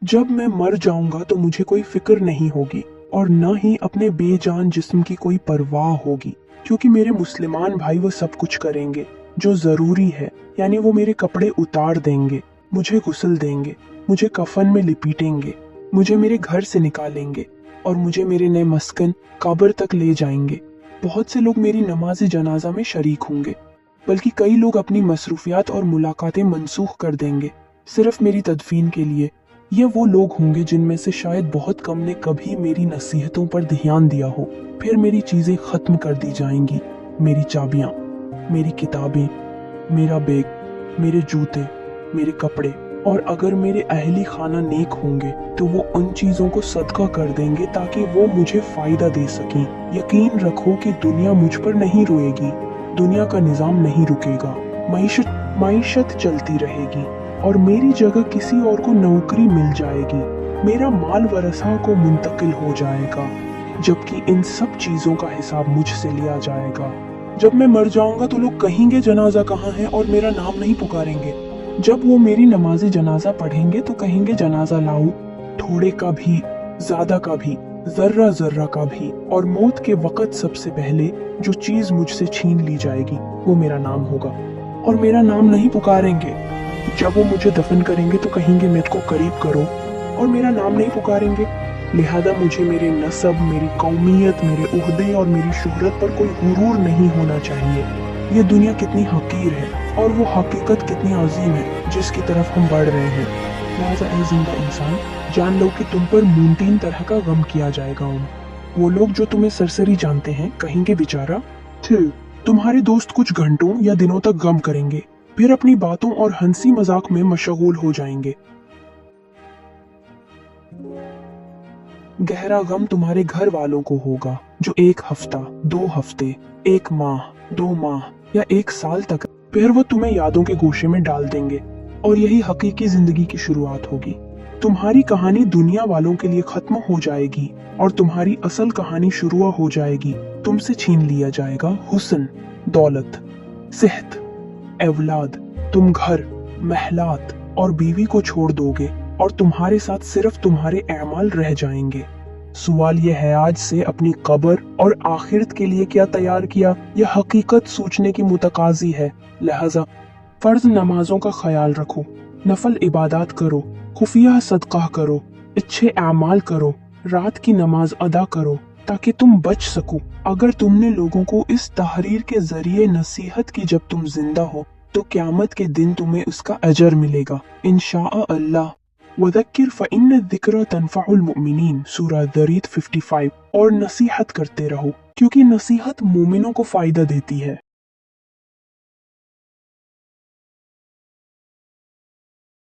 जब मैं मर जाऊंगा तो मुझे कोई फिक्र नहीं होगी और न ही अपने बेजान जिस्म की कोई परवाह होगी, क्योंकि मेरे मुसलमान भाई वो सब कुछ करेंगे जो जरूरी है। यानी वो मेरे कपड़े उतार देंगे, मुझे गुस्ल देंगे, मुझे कफन में लिपीटेंगे, मुझे मेरे घर से निकालेंगे और मुझे मेरे नए मस्कन कब्र तक ले जाएंगे। बहुत से लोग मेरी नमाज जनाजा में शरीक होंगे, बल्कि कई लोग अपनी मसरूफियात और मुलाकातें मनसूख कर देंगे सिर्फ मेरी तदफीन के लिए। ये वो लोग होंगे जिनमें से शायद बहुत कम ने कभी मेरी नसीहतों पर ध्यान दिया हो। फिर मेरी चीजें खत्म कर दी जाएंगी, मेरी चाबियां, मेरी किताबें, मेरा बैग, मेरे जूते, मेरे कपड़े। और अगर मेरे अहली खाना नेक होंगे तो वो उन चीजों को सदका कर देंगे ताकि वो मुझे फायदा दे सकें। यकीन रखो कि दुनिया मुझ पर नहीं रोएगी, दुनिया का निजाम नहीं रुकेगा। माइशत चलती रहेगी और मेरी जगह किसी और को नौकरी मिल जाएगी। मेरा माल वरसा को मुंतकिल हो जाएगा, जबकि इन सब चीजों का हिसाब मुझसे लिया जाएगा। जब मैं मर जाऊंगा तो लोग कहेंगे जनाजा कहाँ है और मेरा नाम नहीं पुकारेंगे। जब वो मेरी नमाज़े जनाजा पढ़ेंगे तो कहेंगे जनाजा लाऊं, थोड़े का भी, ज्यादा का भी, जर्रा जर्रा का भी। और मौत के वक्त सबसे पहले जो चीज मुझसे छीन ली जाएगी वो मेरा नाम होगा और मेरा नाम नहीं पुकारेंगे। जब वो मुझे दफन करेंगे तो कहेंगे मेरे को करीब करो और मेरा नाम नहीं पुकारेंगे। लिहाजा मुझे मेरे नसब, मेरी कौमियत, मेरे उहदे और मेरी शोहरत पर कोई गुरूर नहीं होना चाहिए। ये दुनिया कितनी हकीर है और वो हकीकत कितनी अजीम है जिसकी तरफ हम बढ़ रहे हैं। लिहाजा ऐ जिंदा इंसान, जान लो कि तुम पर मुमकिन तरह का गम किया जाएगा। वो लोग जो तुम्हें सरसरी जानते हैं कहेंगे बेचारा। तुम्हारे दोस्त कुछ घंटों या दिनों तक गम करेंगे, फिर अपनी बातों और हंसी मजाक में मशगूल हो जाएंगे। गहरा गम तुम्हारे घर वालों को होगा जो 1 हफ्ता, 2 हफ्ते, 1 माह, 2 माह या 1 साल तक फिर वो तुम्हें यादों के गोशे में डाल देंगे और यही हकीकी जिंदगी की शुरुआत होगी। तुम्हारी कहानी दुनिया वालों के लिए खत्म हो जाएगी और तुम्हारी असल कहानी शुरू हो जाएगी। तुमसे छीन लिया जाएगा हुस्न, दौलत, सेहत, औलाद। तुम घर, महलात और बीवी को छोड़ दोगे और तुम्हारे साथ सिर्फ तुम्हारे अमाल रह जाएंगे। सवाल यह है आज से अपनी कब्र और आखिरत के लिए क्या तैयार किया, यह हकीकत सोचने की मुतकाजी है। लिहाजा फर्ज नमाजों का ख्याल रखो, नफल इबादत करो, खुफिया सदका करो, अच्छे अमाल करो, रात की नमाज अदा करो ताकि तुम बच सको। अगर तुमने लोगों को इस तहरीर के जरिए नसीहत की जब तुम जिंदा हो तो क़यामत के दिन तुम्हें उसका अजर मिलेगा इंशाअल्लाह। वज़क्किर फ़इन्न ज़िक्र तनफ़उल मुमिनीन, सूरह ज़रीत 55। और नसीहत करते रहो क्योंकि नसीहत मोमिनों को फायदा देती है।